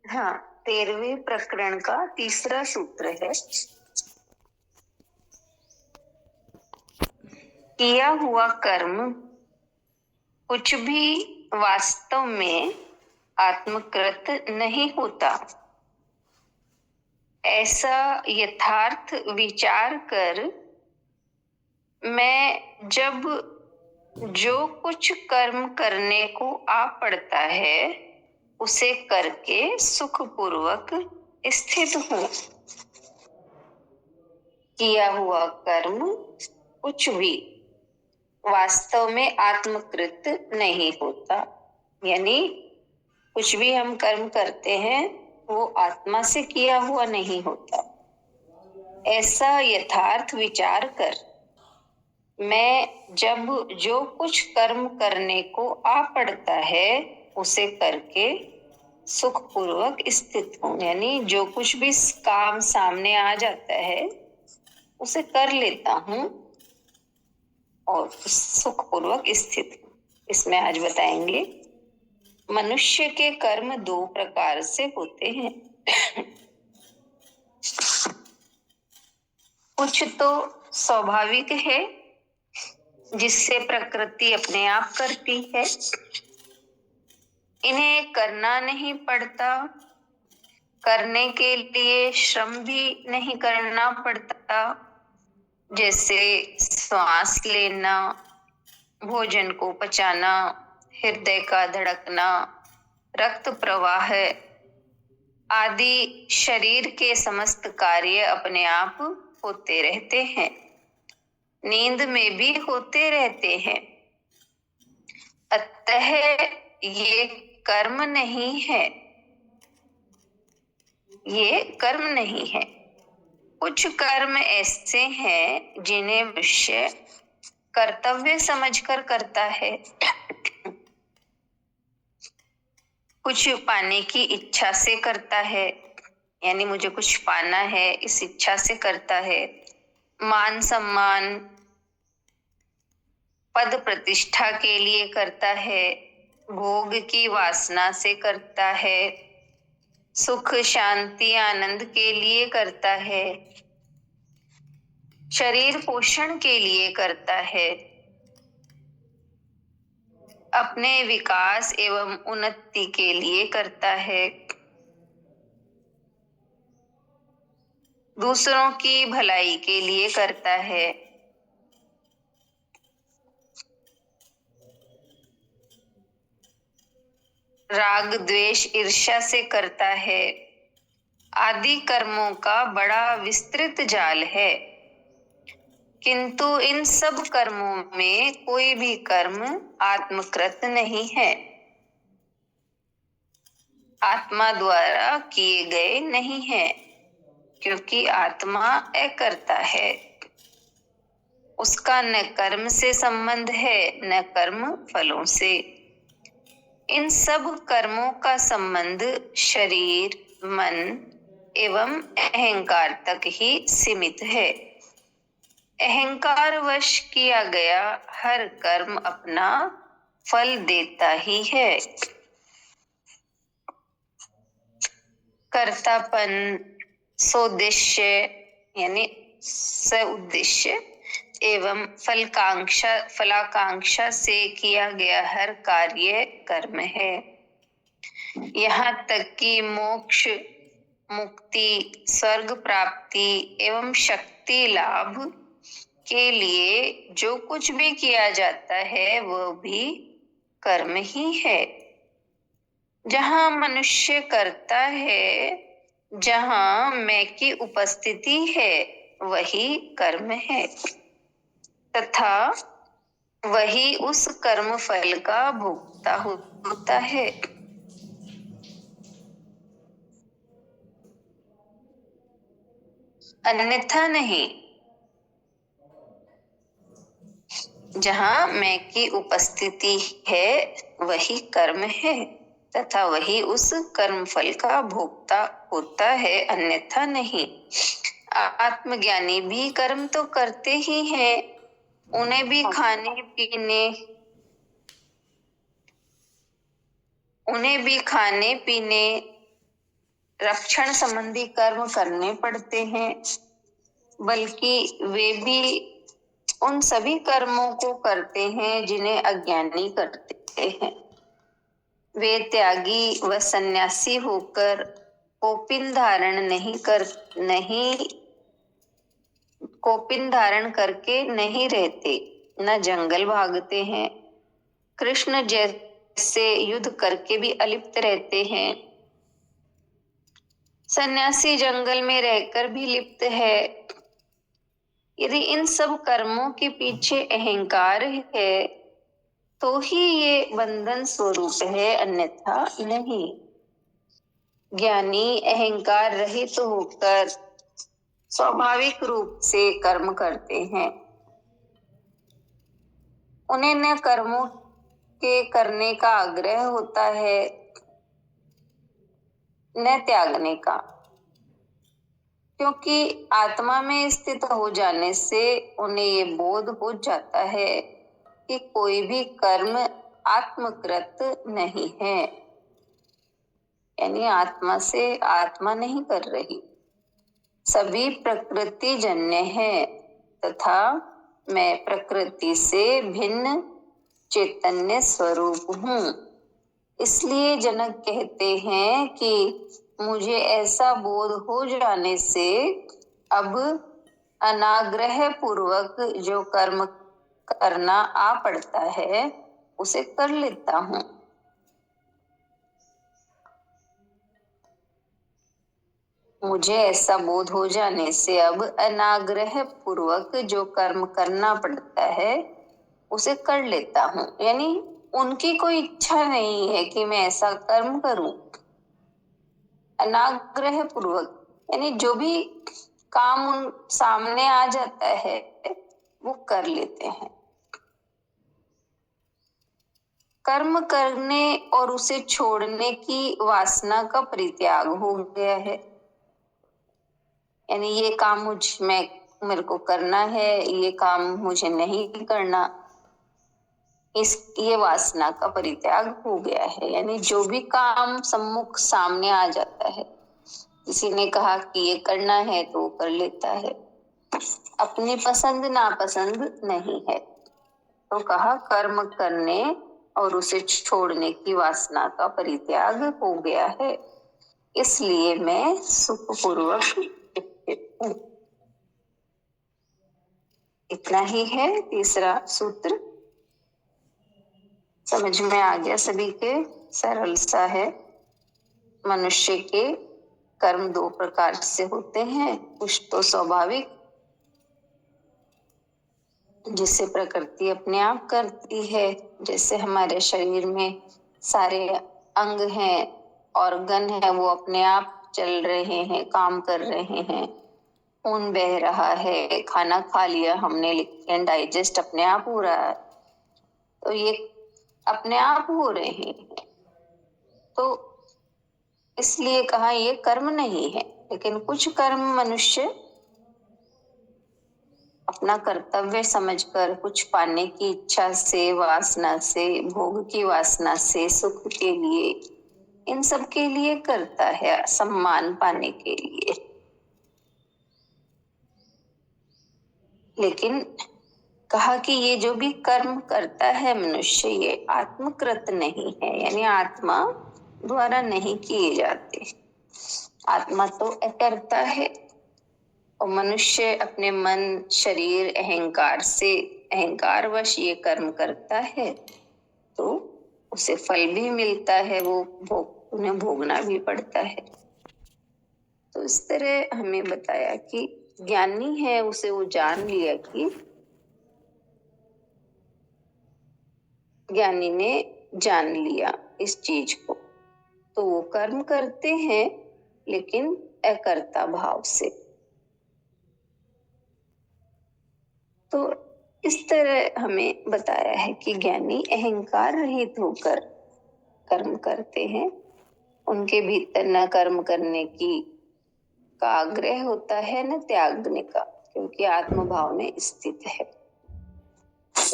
हाँ, 13वें प्रकरण का तीसरा सूत्र है, किया हुआ कर्म कुछ भी वास्तव में आत्मकृत नहीं होता। ऐसा यथार्थ विचार कर मैं जब जो कुछ कर्म करने को आ पड़ता है उसे करके सुखपूर्वक स्थित हूँ। किया हुआ कर्म कुछ भी वास्तव में आत्मकृत नहीं होता, यानी कुछ भी हम कर्म करते हैं वो आत्मा से किया हुआ नहीं होता। ऐसा यथार्थ विचार कर मैं जब जो कुछ कर्म करने को आ पड़ता है उसे करके सुखपूर्वक स्थित हूँ, यानी जो कुछ भी काम सामने आ जाता है उसे कर लेता हूँ और सुखपूर्वक स्थित हूँ। इसमें आज बताएंगे मनुष्य के कर्म दो प्रकार से होते हैं। कुछ तो स्वाभाविक है जिससे प्रकृति अपने आप करती है, इन्हें करना नहीं पड़ता, करने के लिए श्रम भी नहीं करना पड़ता, जैसे श्वास लेना, भोजन को पचाना, हृदय का धड़कना, रक्त प्रवाह आदि शरीर के समस्त कार्य अपने आप होते रहते हैं, नींद में भी होते रहते हैं। अतः ये कर्म नहीं है, ये कर्म नहीं है। कुछ कर्म ऐसे हैं जिन्हें मनुष्य कर्तव्य समझकर करता है, कुछ पाने की इच्छा से करता है, यानी मुझे कुछ पाना है इस इच्छा से करता है, मान सम्मान पद प्रतिष्ठा के लिए करता है, भोग की वासना से करता है, सुख शांति आनंद के लिए करता है, शरीर पोषण के लिए करता है, अपने विकास एवं उन्नति के लिए करता है, दूसरों की भलाई के लिए करता है, राग द्वेष ईर्ष्या से करता है, आदि कर्मों का बड़ा विस्तृत जाल है। किंतु इन सब कर्मों में कोई भी कर्म आत्मकृत नहीं है, आत्मा द्वारा किए गए नहीं है, क्योंकि आत्मा अकर्ता है, उसका न कर्म से संबंध है न कर्म फलों से। इन सब कर्मों का संबंध शरीर, मन एवं अहंकार तक ही सीमित है। अहंकार वश किया गया हर कर्म अपना फल देता ही है। कर्तापन, सोद्देश्य यानी सउद्देश्य एवं फलाकांक्षा से किया गया हर कार्य कर्म है। यहाँ तक कि मोक्ष, मुक्ति, स्वर्ग प्राप्ति एवं शक्ति लाभ के लिए जो कुछ भी किया जाता है वह भी कर्म ही है। जहाँ मनुष्य करता है, जहाँ मैं की उपस्थिति है वही कर्म है, तथा वही उस कर्म फल का भोक्ता होता है। अन्यथा नहीं। जहाँ मैं की उपस्थिति है वही कर्म है तथा वही उस कर्म फल का भोक्ता होता है, अन्यथा नहीं। आत्मज्ञानी भी कर्म तो करते ही हैं, उन्हें भी खाने पीने रक्षण संबंधी कर्म करने पड़ते हैं, बल्कि वे भी उन सभी कर्मों को करते हैं जिन्हें अज्ञानी करते हैं। वे त्यागी व सन्यासी होकर कौपीन धारण करके नहीं रहते, न जंगल भागते हैं, कृष्ण जैसे युद्ध करके भी अलिप्त रहते हैं। सन्यासी जंगल में रहकर भी लिप्त है। यदि इन सब कर्मों के पीछे अहंकार है तो ही ये बंधन स्वरूप है, अन्यथा नहीं। ज्ञानी अहंकार रहित तो होकर स्वाभाविक रूप से कर्म करते हैं। उन्हें न कर्मों के करने का आग्रह होता है न त्यागने का, क्योंकि आत्मा में स्थित हो जाने से उन्हें ये बोध हो जाता है कि कोई भी कर्म आत्मकृत नहीं है, यानी आत्मा से आत्मा नहीं कर रही, सभी प्रकृति जन्य है तथा मैं प्रकृति से भिन्न चैतन्य स्वरूप हूँ। इसलिए जनक कहते हैं कि मुझे ऐसा बोध हो जाने से अब अनाग्रह पूर्वक जो कर्म करना आ पड़ता है उसे कर लेता हूँ। मुझे ऐसा बोध हो जाने से अब अनाग्रह पूर्वक जो कर्म करना पड़ता है उसे कर लेता हूँ, यानी उनकी कोई इच्छा नहीं है कि मैं ऐसा कर्म करूं। अनाग्रह पूर्वक यानी जो भी काम उन सामने आ जाता है वो कर लेते हैं। कर्म करने और उसे छोड़ने की वासना का परित्याग हो गया है, यानी ये काम मेरे को करना है, ये काम मुझे नहीं करना, ये वासना का परित्याग हो गया है। यानी जो भी काम सम्मुख सामने आ जाता है, किसी ने कहा कि ये करना है तो वो कर लेता है, अपनी पसंद नापसंद नहीं है। तो कहा कर्म करने और उसे छोड़ने की वासना का परित्याग हो गया है, इसलिए मैं सुखपूर्वक स्थित हूँ। इतना ही है तीसरा सूत्र। समझ में आ गया सभी के? सरल सा है। मनुष्य के कर्म दो प्रकार से होते हैं, कुछ तो स्वाभाविक जिसे प्रकृति अपने आप करती है, जैसे हमारे शरीर में सारे अंग हैं, ऑर्गन है, वो अपने आप चल रहे हैं, काम कर रहे हैं, खून बह रहा है, खाना खा लिया हमने लेकिन डाइजेस्ट अपने आप हो रहा है, तो ये अपने आप हो रहे हैं। तो इसलिए कहा ये कर्म नहीं है। लेकिन कुछ कर्म मनुष्य अपना कर्तव्य समझकर, कुछ पाने की इच्छा से, वासना से, भोग की वासना से, सुख के लिए, इन सब के लिए करता है, सम्मान पाने के लिए। लेकिन कहा कि ये जो भी कर्म करता है मनुष्य, ये आत्मकृत नहीं है, यानी आत्मा द्वारा नहीं किए जाते। आत्मा तो अकर्ता है और मनुष्य अपने मन, शरीर, अहंकार से, अहंकारवश ये कर्म करता है तो उसे फल भी मिलता है, वो उन्हें भोगना भी पड़ता है। तो इस तरह हमें बताया कि ज्ञानी है, उसे वो जान लिया कि ज्ञानी ने जान लिया इस चीज को, तो वो कर्म करते हैं लेकिन अकर्ता भाव से। तो इस तरह हमें बताया है कि ज्ञानी अहंकार रहित होकर कर्म करते हैं, उनके भीतर न कर्म करने का आग्रह होता है न त्यागने का, क्योंकि आत्मभाव में स्थित है।